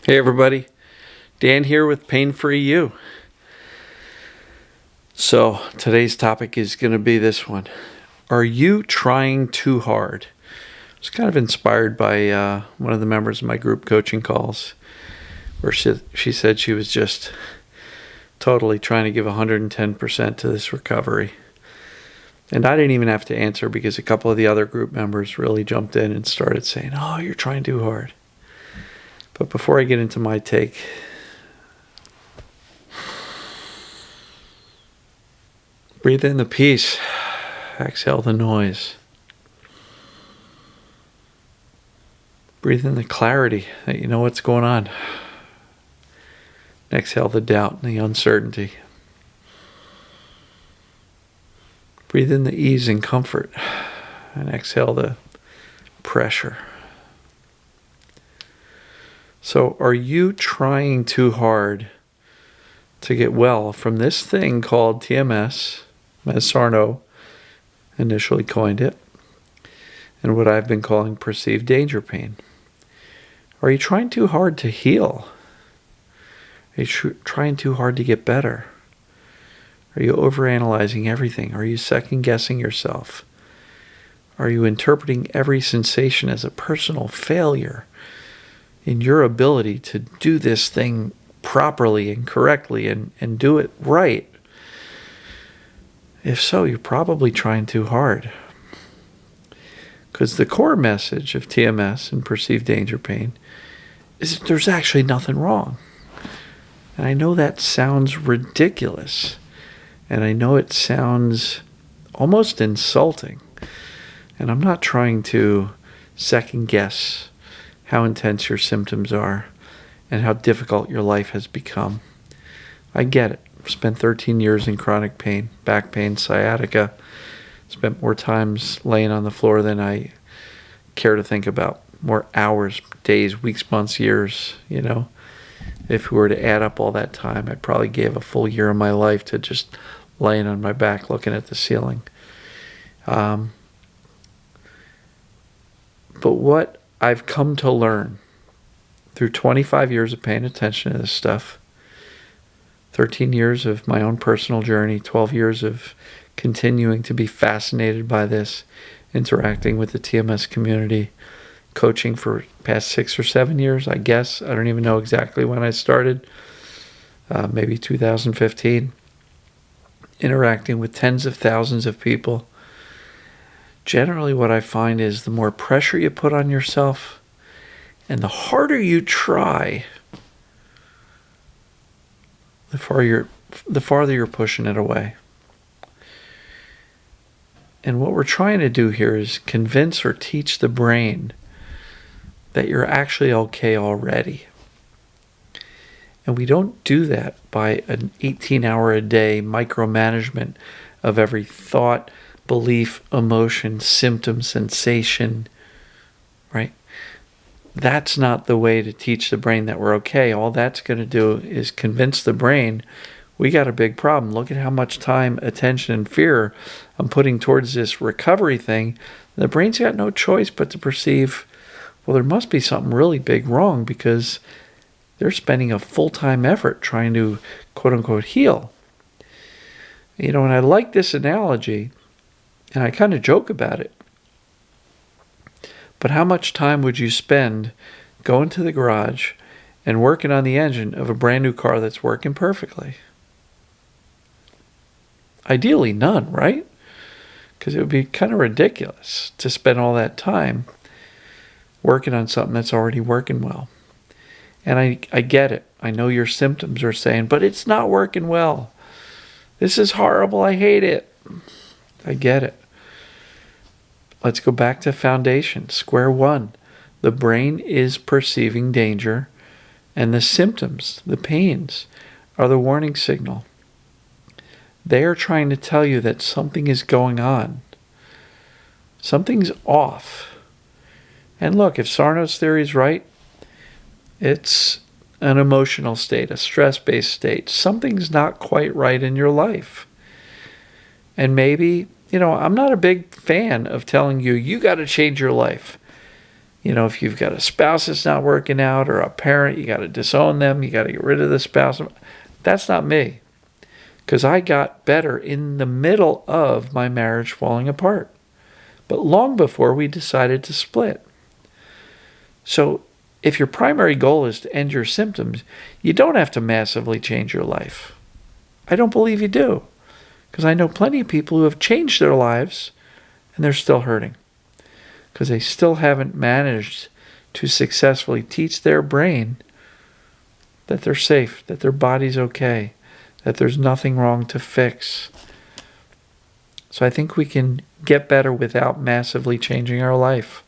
Hey everybody, Dan here with Pain Free You. So today's topic is going to be this one. Are you trying too hard? I was kind of inspired by one of the members of my group coaching calls where she said she was just totally trying to give 110% to this recovery. And I didn't even have to answer because a couple of the other group members really jumped in and started saying, "Oh, you're trying too hard." But before I get into my take, breathe in the peace, exhale the noise. Breathe in the clarity that you know what's going on. Exhale the doubt and the uncertainty. Breathe in the ease and comfort, and exhale the pressure. So are you trying too hard to get well from this thing called TMS, as Sarno initially coined it, and what I've been calling perceived danger pain? Are you trying too hard to heal? Are you trying too hard to get better? Are you overanalyzing everything? Are you second-guessing yourself? Are you interpreting every sensation as a personal failure in your ability to do this thing properly and correctly and do it right? If so, you're probably trying too hard. Because the core message of TMS and perceived danger pain is that there's actually nothing wrong. And I know that sounds ridiculous. And I know it sounds almost insulting. And I'm not trying to second guess how intense your symptoms are and how difficult your life has become. I get it. I've spent 13 years in chronic pain, back pain, sciatica. Spent more times laying on the floor than I care to think about. More hours, days, weeks, months, years, If we were to add up all that time, I probably gave a full year of my life to just laying on my back looking at the ceiling. But what I've come to learn through 25 years of paying attention to this stuff, 13 years of my own personal journey, 12 years of continuing to be fascinated by this, interacting with the TMS community, coaching for past 6 or 7 years, I guess. I don't even know exactly when I started, maybe 2015, interacting with tens of thousands of people. Generally, what I find is the more pressure you put on yourself and the harder you try, the farther you're pushing it away. And what we're trying to do here is convince or teach the brain that you're actually okay already. And we don't do that by an 18-hour-a-day micromanagement of every thought, belief, emotion, symptom, sensation, right? That's not the way to teach the brain that we're okay. All that's going to do is convince the brain we got a big problem. Look at how much time, attention, and fear I'm putting towards this recovery thing. The brain's got no choice but to perceive, well, there must be something really big wrong because they're spending a full-time effort trying to, quote-unquote, heal. And I like this analogy, and I kind of joke about it. But how much time would you spend going to the garage and working on the engine of a brand new car that's working perfectly? Ideally, none, right? Because it would be kind of ridiculous to spend all that time working on something that's already working well. And I get it. I know your symptoms are saying, but it's not working well. This is horrible. I hate it. I get it. Let's go back to foundation, square one. The brain is perceiving danger, and the symptoms, the pains, are the warning signal. They are trying to tell you that something is going on. Something's off. And look, if Sarno's theory is right, it's an emotional state, a stress-based state. Something's not quite right in your life. And maybe, I'm not a big fan of telling you got to change your life. If you've got a spouse that's not working out or a parent, you got to disown them. You got to get rid of the spouse. That's not me, because I got better in the middle of my marriage falling apart, but long before we decided to split. So if your primary goal is to end your symptoms, you don't have to massively change your life. I don't believe you do, because I know plenty of people who have changed their lives and they're still hurting because they still haven't managed to successfully teach their brain that they're safe, that their body's okay, that there's nothing wrong to fix. So I think we can get better without massively changing our life.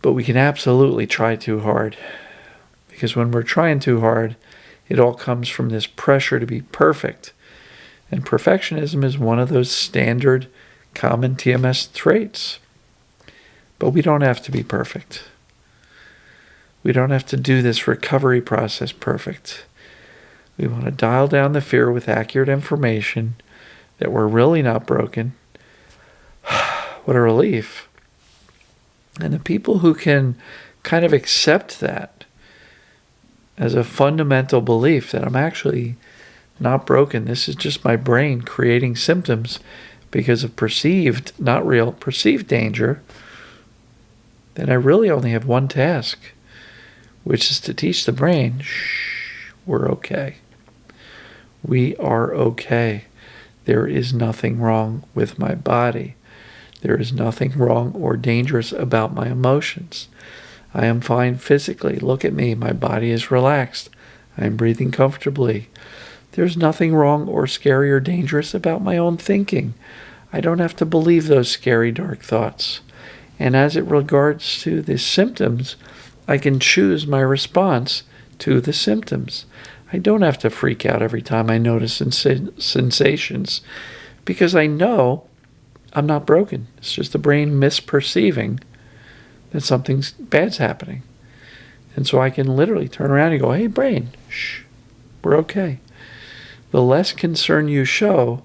But we can absolutely try too hard, because when we're trying too hard, it all comes from this pressure to be perfect. And perfectionism is one of those standard common TMS traits. But we don't have to be perfect. We don't have to do this recovery process perfect. We want to dial down the fear with accurate information that we're really not broken. What a relief. And the people who can kind of accept that as a fundamental belief that I'm actually not broken, this is just my brain creating symptoms because of perceived, not real, perceived danger, then I really only have one task, which is to teach the brain, shh, we're okay. We are okay. There is nothing wrong with my body. There is nothing wrong or dangerous about my emotions. I am fine physically. Look at me. My body is relaxed. I am breathing comfortably. There's nothing wrong or scary or dangerous about my own thinking. I don't have to believe those scary, dark thoughts. And as it regards to the symptoms, I can choose my response to the symptoms. I don't have to freak out every time I notice sensations, because I know I'm not broken. It's just the brain misperceiving that something bad's happening. And so I can literally turn around and go, hey, brain, shh, we're okay. The less concern you show,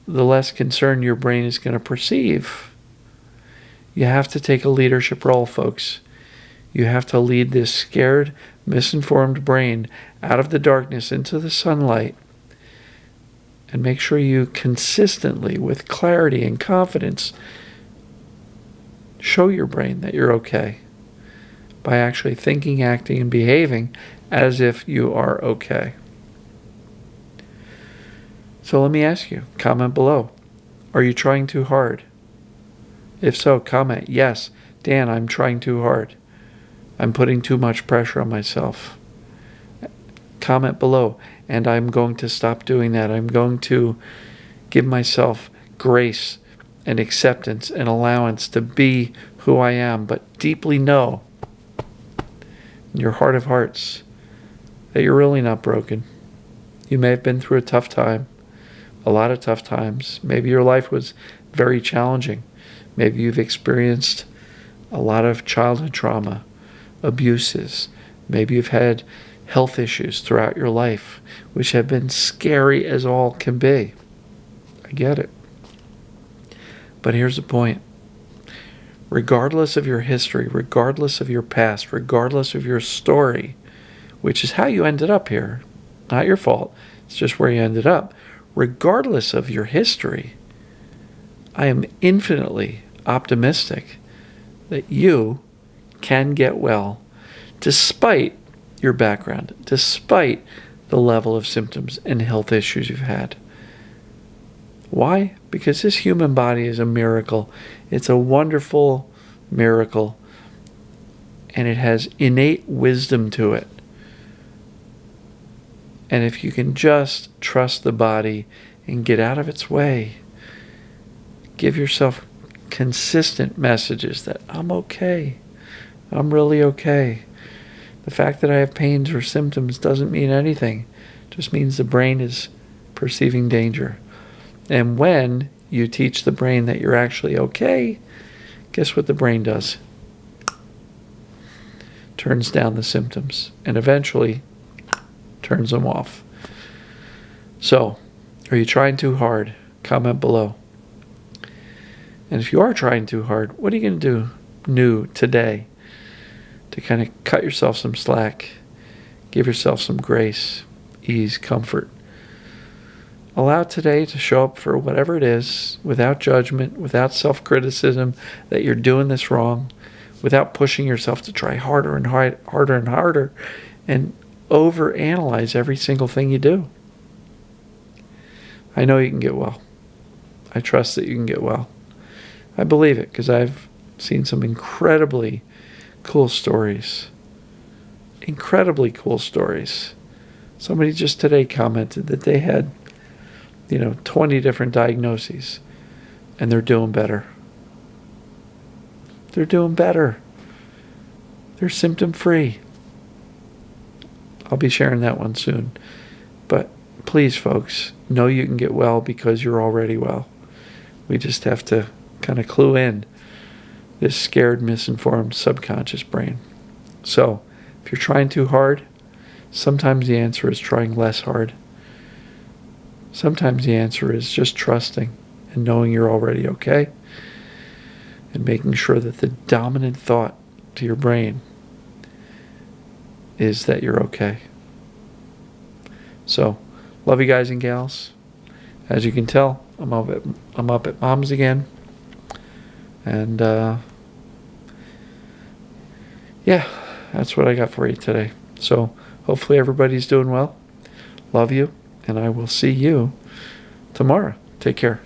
the less concern your brain is going to perceive. You have to take a leadership role, folks. You have to lead this scared, misinformed brain out of the darkness into the sunlight, and make sure you consistently, with clarity and confidence, show your brain that you're okay by actually thinking, acting, and behaving as if you are okay. So let me ask you, comment below. Are you trying too hard? If so, comment, yes, Dan, I'm trying too hard. I'm putting too much pressure on myself. Comment below, and I'm going to stop doing that. I'm going to give myself grace and acceptance and allowance to be who I am, but deeply know in your heart of hearts that you're really not broken. You may have been through a tough time, a lot of tough times. Maybe your life was very challenging. Maybe you've experienced a lot of childhood trauma, abuses. Maybe you've had health issues throughout your life, which have been scary as all can be. I get it. But here's the point. Regardless of your history, regardless of your past, regardless of your story, which is how you ended up here, not your fault, it's just where you ended up. Regardless of your history, I am infinitely optimistic that you can get well despite your background, despite the level of symptoms and health issues you've had. Why? Because this human body is a miracle. It's a wonderful miracle, and it has innate wisdom to it. And if you can just trust the body and get out of its way, give yourself consistent messages that I'm okay. I'm really okay. The fact that I have pains or symptoms doesn't mean anything. It just means the brain is perceiving danger. And when you teach the brain that you're actually okay, guess what the brain does? Turns down the symptoms and eventually turns them off. So, are you trying too hard? Comment below. And if you are trying too hard, what are you going to do new today to kind of cut yourself some slack, give yourself some grace, ease, comfort? Allow today to show up for whatever it is, without judgment, without self-criticism that you're doing this wrong, without pushing yourself to try harder and harder and harder, and overanalyze every single thing you do. I know you can get well. I trust that you can get well. I believe it because I've seen some incredibly cool stories. Incredibly cool stories. Somebody just today commented that they had 20 different diagnoses, and they're doing better. They're doing better. They're symptom-free. I'll be sharing that one soon. But please, folks, know you can get well because you're already well. We just have to kind of clue in this scared, misinformed subconscious brain. So, if you're trying too hard, sometimes the answer is trying less hard. Sometimes the answer is just trusting and knowing you're already okay, and making sure that the dominant thought to your brain is that you're okay. So, love you guys and gals. As you can tell, I'm up at Mom's again. And yeah, that's what I got for you today. So, hopefully everybody's doing well. Love you. And I will see you tomorrow. Take care.